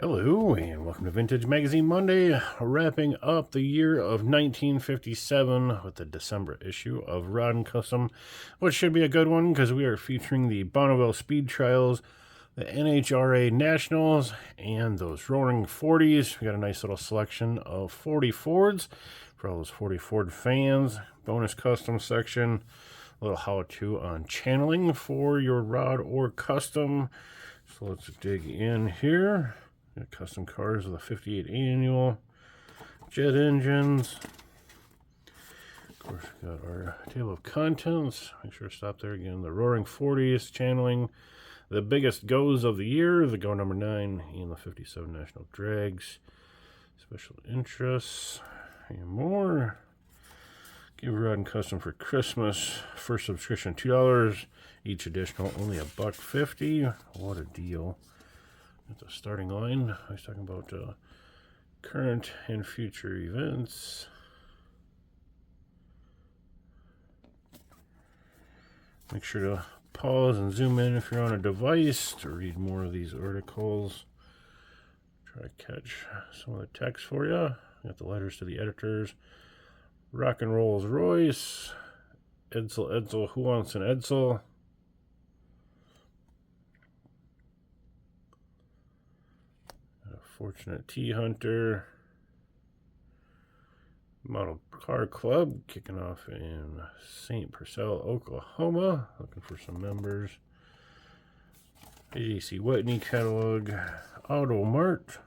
Hello and welcome to Vintage Magazine Monday, wrapping up the year of 1957 with the December issue of Rod & Custom, which should be a good one because we are featuring the Bonneville Speed Trials, the NHRA Nationals, and those Roaring 40s. We got a nice little selection of 40 Fords for all those 40 Ford fans. Bonus custom section, a little how-to on channeling for your rod or custom. So let's dig in here. Got custom cars with a 58 annual, jet engines. Of course, we got our table of contents. Make sure to stop there again. The Roaring 40s channeling the biggest goes of the year, the go number 9 and the 57 National Drags. Special interests and more. Give Rod & Custom for Christmas. First subscription $2. Each additional only $1.50. What a deal. At the starting line, I was talking about current and future events. Make sure to pause and zoom in if you're on a device to read more of these articles. Try to catch some of the text for you. Got the letters to the editors. Rock and Rolls Royce. Edsel, who wants an Edsel? Fortunate Tea Hunter. Model Car Club kicking off in St. Purcell, Oklahoma. Looking for some members. AJC Whitney catalog. Auto Mart.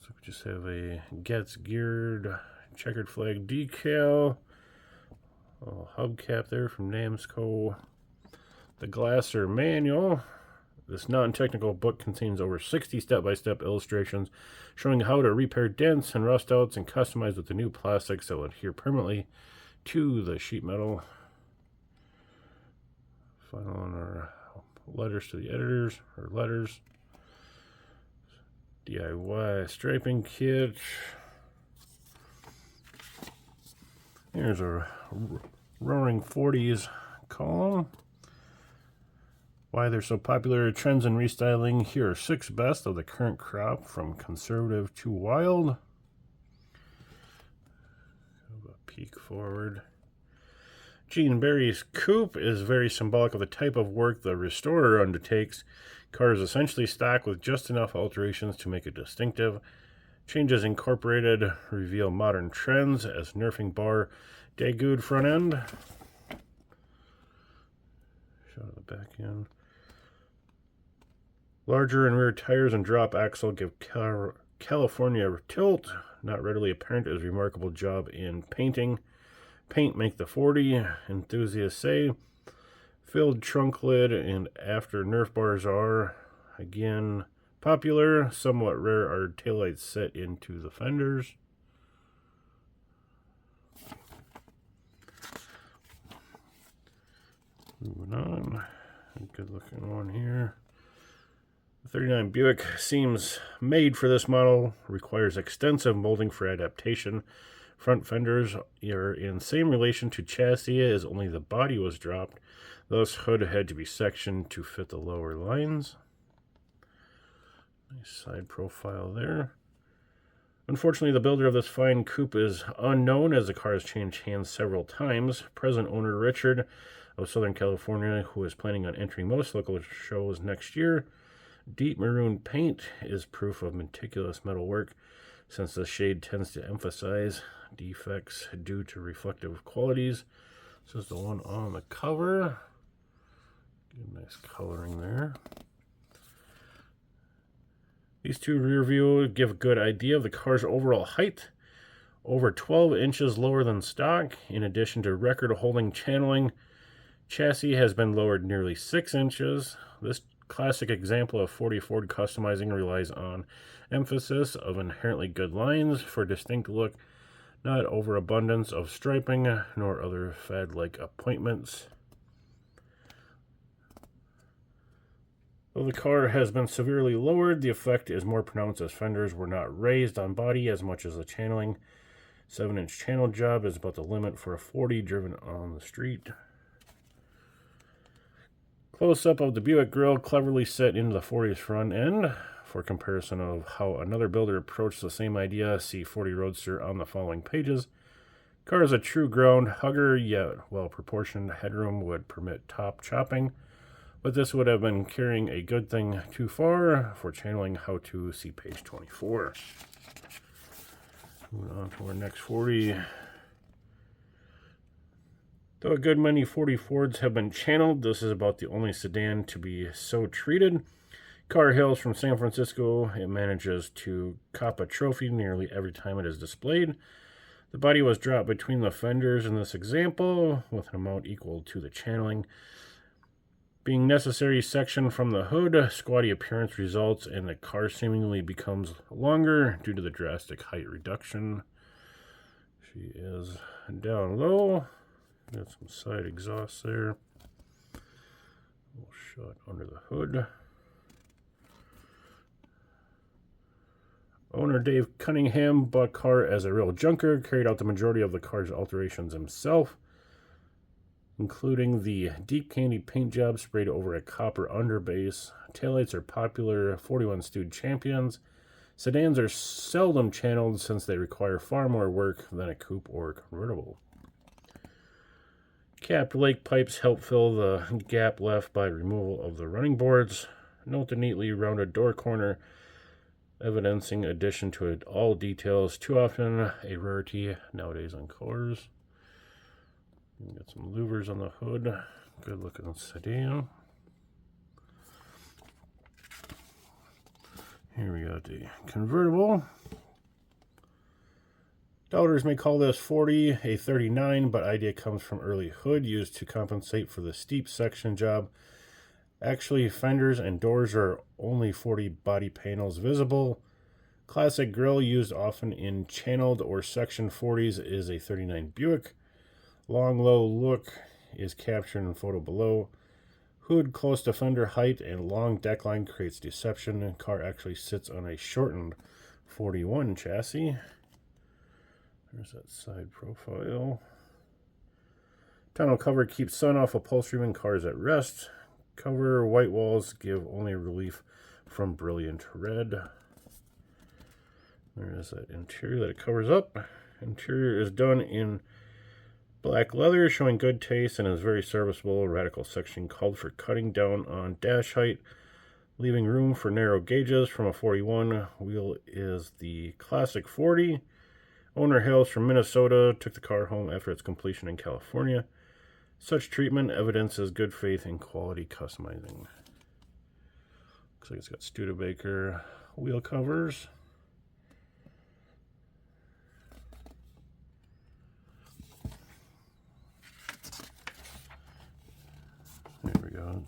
So we just have a Getz geared checkered flag decal. A little hubcap there from Namsco. The Glasser manual. This non-technical book contains over 60 step-by-step illustrations showing how to repair dents and rust outs and customize with the new plastics that will adhere permanently to the sheet metal. Final on our letters to the editors, or letters. DIY striping kit. Here's our Roaring 40s column. Why they're so popular, trends in restyling. Here are 6 best of the current crop from conservative to wild. Have a peek forward. Gene Barry's coupe is very symbolic of the type of work the restorer undertakes. Car is essentially stock with just enough alterations to make it distinctive. Changes incorporated reveal modern trends as nerfing bar, Dagood front end. Shot of the back end. Larger and rear tires and drop axle give California tilt. Not readily apparent as remarkable job in painting. Paint make the 40, enthusiasts say. Filled trunk lid and after Nerf bars are, again, popular. Somewhat rare are taillights set into the fenders. Moving on. A good looking one here. The 39 Buick seems made for this model, requires extensive molding for adaptation. Front fenders are in same relation to chassis as only the body was dropped, thus hood had to be sectioned to fit the lower lines. Nice side profile there. Unfortunately, the builder of this fine coupe is unknown as the car has changed hands several times. Present owner Richard of Southern California, who is planning on entering most local shows next year. Deep maroon paint is proof of meticulous metal work, since the shade tends to emphasize defects due to reflective qualities. This is the one on the cover. Get a nice coloring there. These two rear view give a good idea of the car's overall height. Over 12 inches lower than stock, in addition to record-holding channeling. Chassis has been lowered nearly 6 inches. This classic example of 40 Ford customizing relies on emphasis of inherently good lines for distinct look, not overabundance of striping, nor other fad-like appointments. Though the car has been severely lowered, the effect is more pronounced as fenders were not raised on body as much as the channeling. 7-inch channel job is about the limit for a 40 driven on the street. Close-up of the Buick grille cleverly set into the 40's front end. For comparison of how another builder approached the same idea, see 40 Roadster on the following pages. Car is a true ground hugger, yet well-proportioned headroom would permit top chopping, but this would have been carrying a good thing too far for channeling how to, see page 24. Moving on to our next 40. Though a good many 40 Fords have been channeled, this is about the only sedan to be so treated. Car hails from San Francisco. It manages to cop a trophy nearly every time it is displayed. The body was dropped between the fenders in this example, with an amount equal to the channeling. Being necessary section from the hood, squatty appearance results, and the car seemingly becomes longer due to the drastic height reduction. She is down low. Got some side exhaust there. Little shot under the hood. Owner Dave Cunningham bought car as a real junker, carried out the majority of the car's alterations himself, including the deep candy paint job sprayed over a copper underbase. Taillights are popular 41 Stud champions. Sedans are seldom channeled since they require far more work than a coupe or convertible. Capped lake pipes help fill the gap left by removal of the running boards. Note the neatly rounded door corner, evidencing addition to it all details, too often a rarity nowadays on cars. Got some louvers on the hood. Good looking sedan. Here we got the convertible. Doubters may call this 40 a 39, but idea comes from early hood used to compensate for the steep section job. Actually, fenders and doors are only 40 body panels visible. Classic grille used often in channeled or section 40s is a 39 Buick. Long low look is captured in photo below. Hood close to fender height and long deck line creates deception. Car actually sits on a shortened 41 chassis. There's that side profile. Tonneau cover keeps sun off upholstery when cars at rest. Cover white walls give only relief from brilliant red. There is that interior that it covers up. Interior is done in black leather, showing good taste and is very serviceable. Radical section called for cutting down on dash height, leaving room for narrow gauges from a 41. Wheel is the classic 40. Owner hails from Minnesota, took the car home after its completion in California. Such treatment evidences good faith in quality customizing. Looks like it's got Studebaker wheel covers. There we go.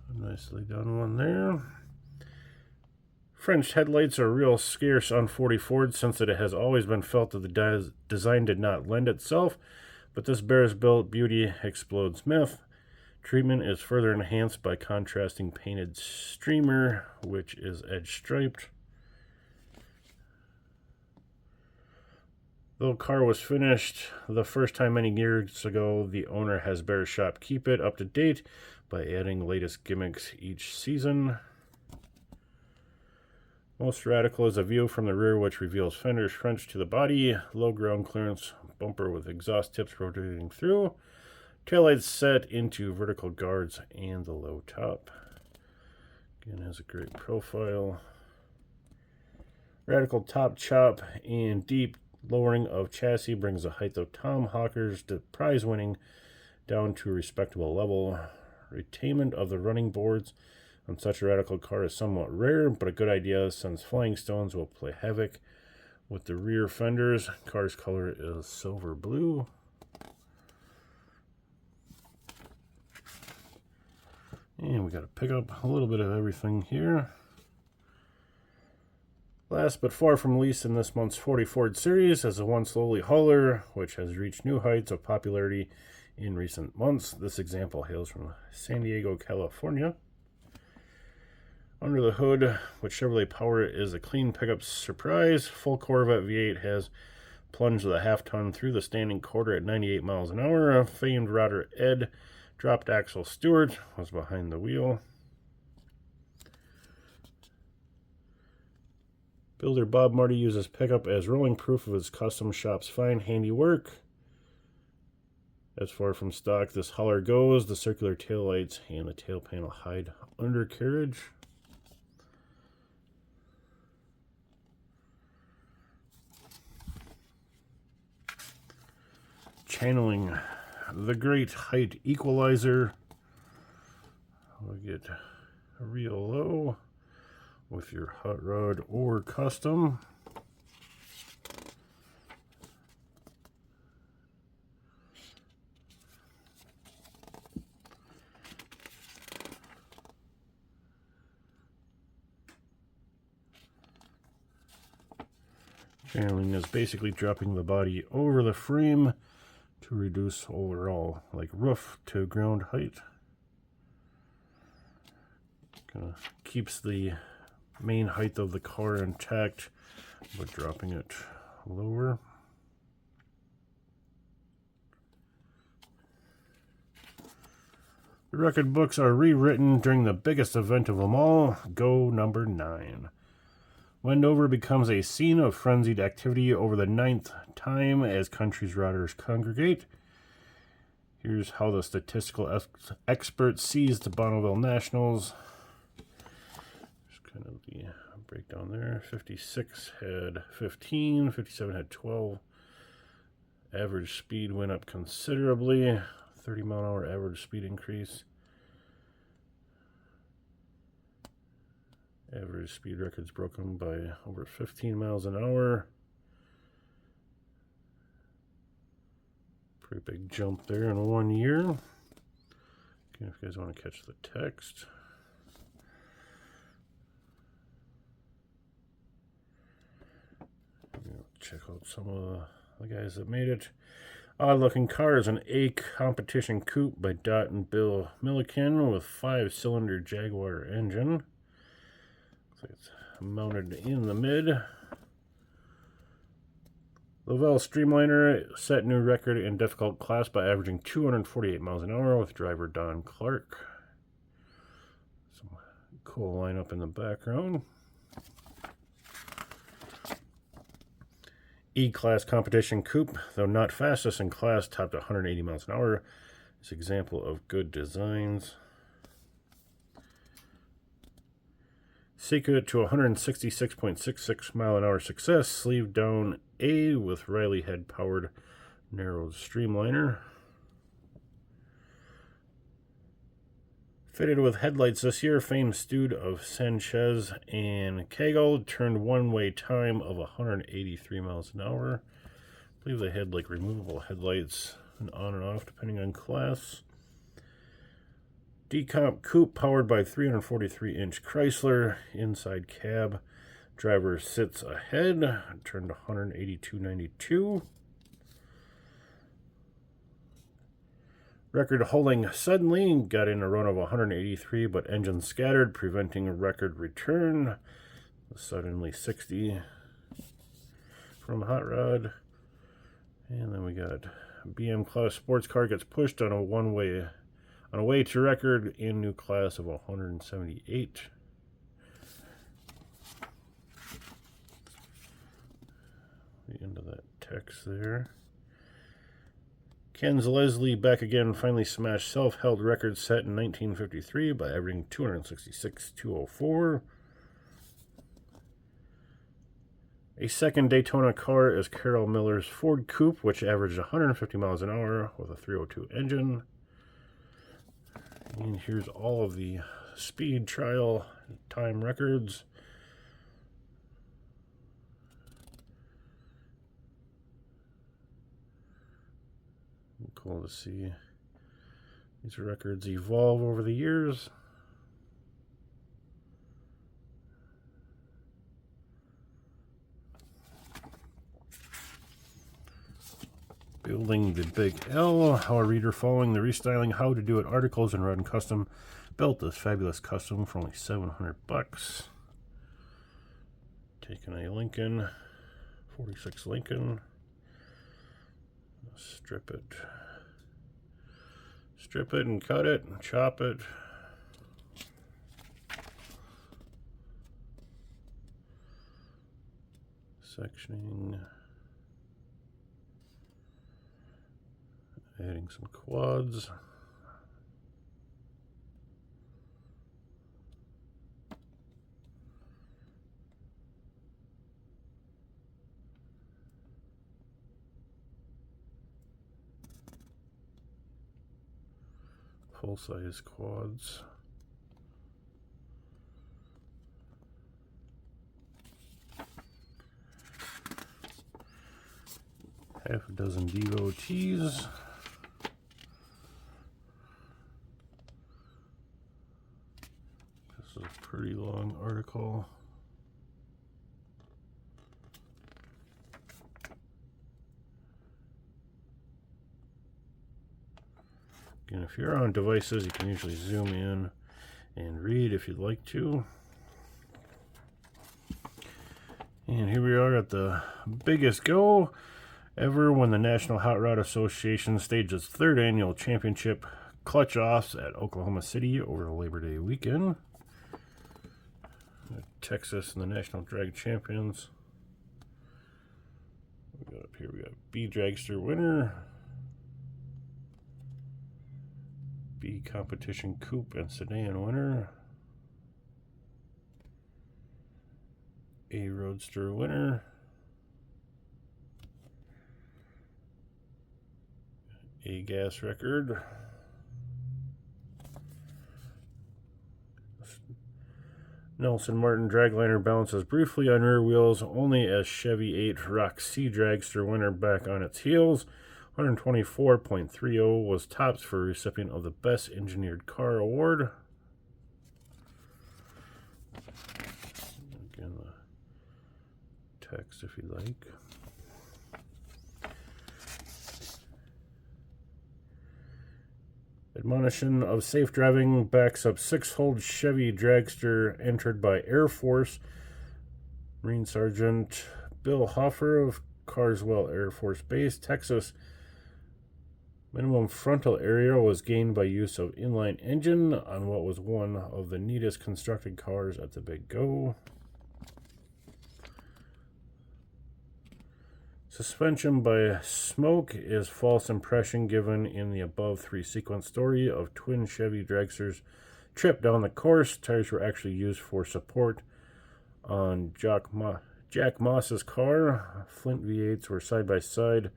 A nicely done one there. French headlights are real scarce on 40 Ford since it has always been felt that the design did not lend itself, but this Barris built beauty explodes myth. Treatment is further enhanced by contrasting painted streamer, which is edge striped. Though car was finished the first time many years ago, the owner has Barris shop keep it up to date by adding latest gimmicks each season. Most radical is a view from the rear, which reveals fenders French to the body, low ground clearance bumper with exhaust tips rotating through, taillights set into vertical guards, and the low top. Again, has a great profile. Radical top chop and deep lowering of chassis brings the height of Tom Hawker's prize winning down to a respectable level. Retainment of the running boards on such a radical car is somewhat rare, but a good idea since flying stones will play havoc with the rear fenders. Car's color is silver blue. And we got to pick up a little bit of everything here. Last but far from least in this month's 40 Ford series is the once lowly hauler, which has reached new heights of popularity in recent months. This example hails from San Diego, California. Under the hood, with Chevrolet power, is a clean pickup surprise. Full Corvette V8 has plunged the half-ton through the standing quarter at 98 miles an hour. Famed router Ed dropped Axel Stewart was behind the wheel. Builder Bob Marty uses pickup as rolling proof of his custom shop's fine handiwork. As far from stock this hauler goes, the circular taillights and the tail panel hide undercarriage. Channeling the great height equalizer. We'll get real low with your hot rod or custom. Channeling is basically dropping the body over the frame to reduce overall, like roof to ground height. Kind of keeps the main height of the car intact, but dropping it lower. The record books are rewritten during the biggest event of them all, Go number 9. Wendover becomes a scene of frenzied activity over the 9th time as country's riders congregate. Here's how the statistical expert sees the Bonneville Nationals. There's kind of the breakdown there. 56 had 15, 57 had 12. Average speed went up considerably. 30 mile an hour average speed increase. Average speed records broken by over 15 miles an hour. Pretty big jump there in 1 year. Okay, if you guys want to catch the text. Check out some of the guys that made it. Odd looking car is an A competition coupe by Dot and Bill Milliken with 5-cylinder Jaguar engine. Looks like it's mounted in the mid. Lavelle Streamliner set new record in difficult class by averaging 248 miles an hour with driver Don Clark. Some cool lineup in the background. E-Class competition coupe, though not fastest in class, topped 180 miles an hour. This example of good designs. Secret to 166.66 mile an hour success, sleeve down A with Riley head powered narrowed streamliner. Fitted with headlights this year, famed Stude of Sanchez and Kegel turned one-way time of 183 miles an hour. I believe they had like removable headlights and on and off depending on class. Decomp coupe powered by 343-inch Chrysler inside cab. Driver sits ahead, turned 182.92. Record holding suddenly, got in a run of 183, but engine scattered, preventing a record return. Suddenly 60 from Hot Rod. And then we got BM Class Sports Car gets pushed on a way to record in new class of 178. The end of that text there. Ken's Leslie back again, finally smashed self-held record set in 1953 by averaging 266.204. A second Daytona car is Carol Miller's Ford Coupe, which averaged 150 miles an hour with a 302 engine. And here's all of the speed trial time records. Cool to see these records evolve over the years. Building the Big L, how a reader following the restyling How to Do It articles and Rod and Custom built this fabulous custom for only $700. Taking a Lincoln, 46 Lincoln, strip it and cut it and chop it. Sectioning. Adding some quads. Full-size quads. Half a dozen devotees. This is a pretty long article. Again, if you're on devices, you can usually zoom in and read if you'd like to. And here we are at the biggest go ever when the National Hot Rod Association staged its 3rd annual championship clutch-offs at Oklahoma City over the Labor Day weekend. Texas and the National Drag Champions. We got up here, we got B Dragster winner, B Competition Coupe and Sedan winner, A Roadster winner, A Gas Record, Nelson Martin Dragliner balances briefly on rear wheels only as Chevy 8 Rock C Dragster winner back on its heels. 124.30 was tops for recipient of the Best Engineered Car Award. Again, the text if you like. Admonition of safe driving backs up 6-hold Chevy Dragster entered by Air Force. Marine Sergeant Bill Hoffer of Carswell Air Force Base, Texas. Minimum frontal area was gained by use of inline engine on what was one of the neatest constructed cars at the Big Go. Suspension by smoke is false impression given in the above 3-sequence story of twin Chevy Dragsters trip down the course. Tires were actually used for support on Jack Moss's car. Flint V8s were side by side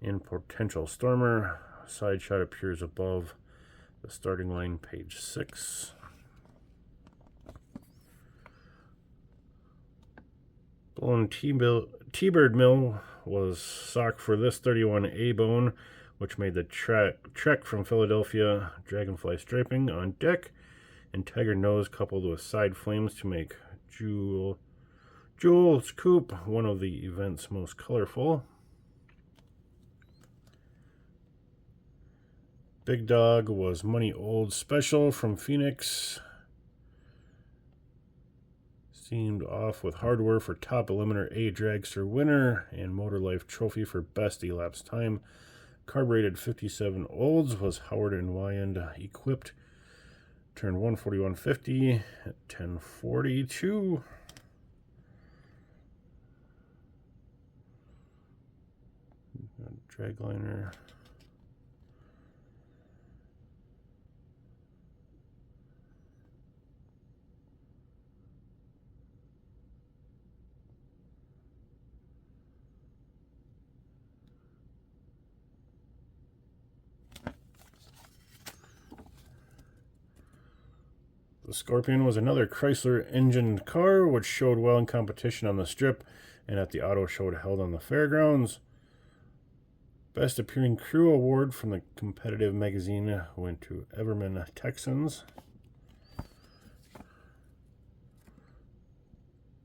in potential stormer. Side shot appears above the starting line, page 6. Blown T-Bird mill was socked for this 31A bone, which made the trek from Philadelphia. Dragonfly striping on deck and tiger nose coupled with side flames to make Jewel's Coupe one of the event's most colorful. Big Dog was Money Old Special from Phoenix. Seemed off with hardware for top eliminator A Dragster winner and Motor Life trophy for best elapsed time. Carbureted 57 Olds was Howard and Wyand equipped. Turned 141.50 at 10:42. Dragliner. The Scorpion was another Chrysler engined car, which showed well in competition on the strip and at the auto show held on the fairgrounds. Best Appearing Crew Award from the competitive magazine went to Everman Texans.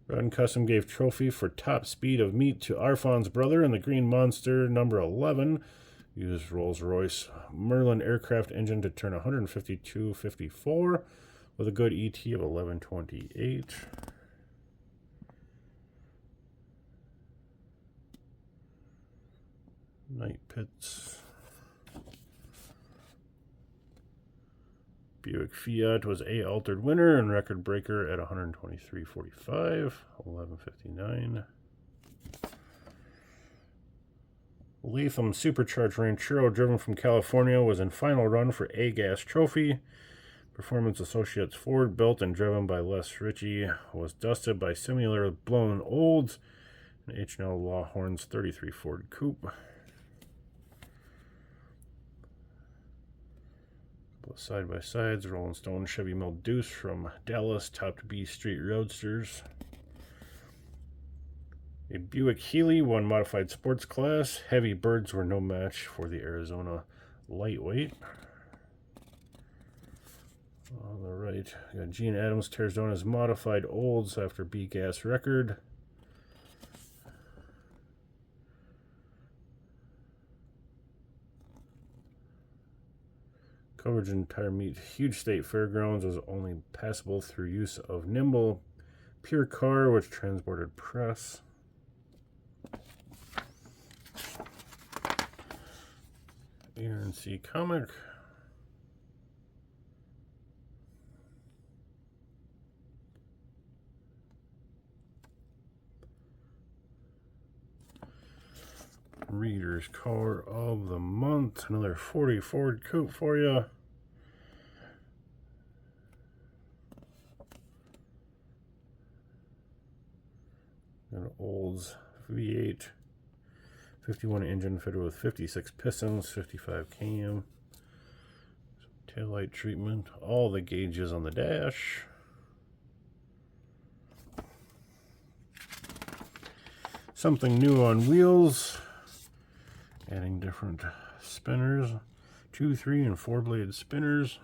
Run Custom gave trophy for top speed of meat to Arfon's brother in the Green Monster number 11. Used Rolls-Royce Merlin aircraft engine to turn 152.54 with a good ET of 11.28. Night Pits. Buick Fiat was A altered winner and record breaker at 123.45, 11.59. Latham Supercharged Ranchero, driven from California, was in final run for A-Gas Trophy. Performance Associates Ford, built and driven by Les Ritchie, was dusted by similar blown olds. An H&L Lawhorns 33 Ford Coupe. Both side-by-sides, Rolling Stone Chevy Mill Deuce from Dallas, topped B Street Roadsters. A Buick Healey, one modified sports class. Heavy birds were no match for the Arizona lightweight. On the right, we got Gene Adams tears down his modified olds after B-Gas record. Coverage and tire meet Huge State Fairgrounds was only passable through use of Nimble Pure Car, which transported press. RNC Comic. Reader's Car of the Month. Another 40 Ford Coupe for you. An Olds V8. 51 engine fitted with 56 pistons, 55 cam. Some taillight treatment. All the gauges on the dash. Something new on wheels. Adding different spinners, 2, 3, and 4 blade spinners.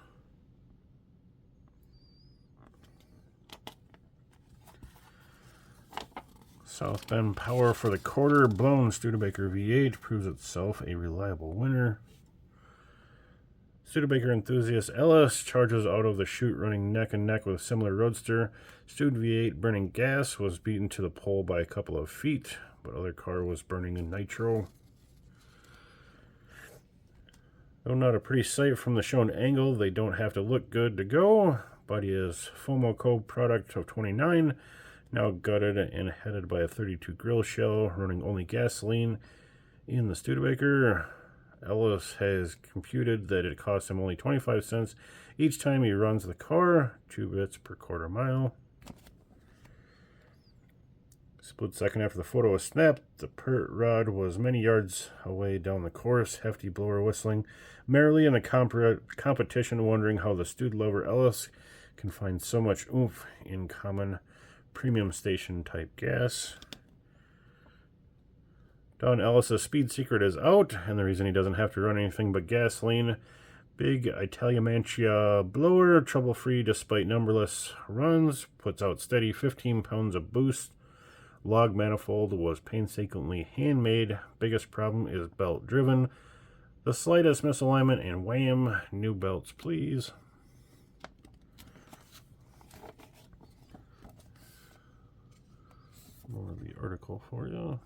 South Bend Power for the quarter. Blown Studebaker V8 proves itself a reliable winner. Studebaker enthusiast Ellis charges out of the chute running neck and neck with similar roadster. Stud V8 burning gas was beaten to the pole by a couple of feet, but other car was burning in nitro. Though not a pretty sight from the shown angle, they don't have to look good to go. Body is Fomoco product of 29, now gutted and headed by a 32 grill shell, running only gasoline in the Studebaker. Ellis has computed that it costs him only 25 cents each time he runs the car, 2 bits per quarter mile. Split second after the photo was snapped, the pert rod was many yards away down the course, hefty blower whistling merrily in the competition, wondering how the stud lover Ellis can find so much oomph in common premium station type gas. Don Ellis' speed secret is out, and the reason he doesn't have to run anything but gasoline. Big Italiamancia blower, trouble-free despite numberless runs, puts out steady 15 pounds of boost. Log manifold was painstakingly handmade. Biggest problem is belt driven. The slightest misalignment and wham, new belts please. More of the article for you.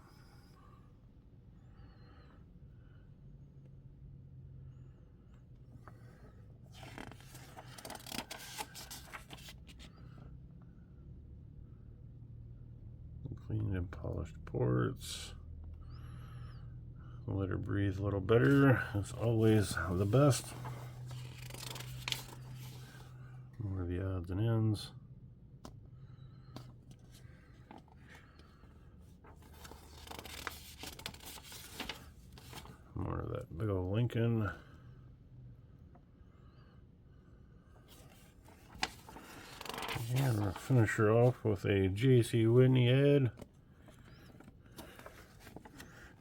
Clean and polished ports. Let her breathe a little better. It's always the best. More of the odds and ends. More of that big old Lincoln. And we'll finish her off with a J.C. Whitney ad.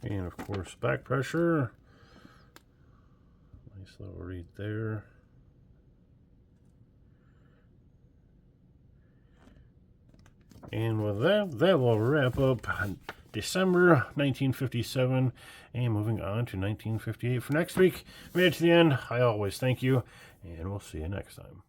And of course, back pressure. Nice little read there. And with that, that will wrap up December 1957. And moving on to 1958 for next week. Made it to the end. I always thank you. And we'll see you next time.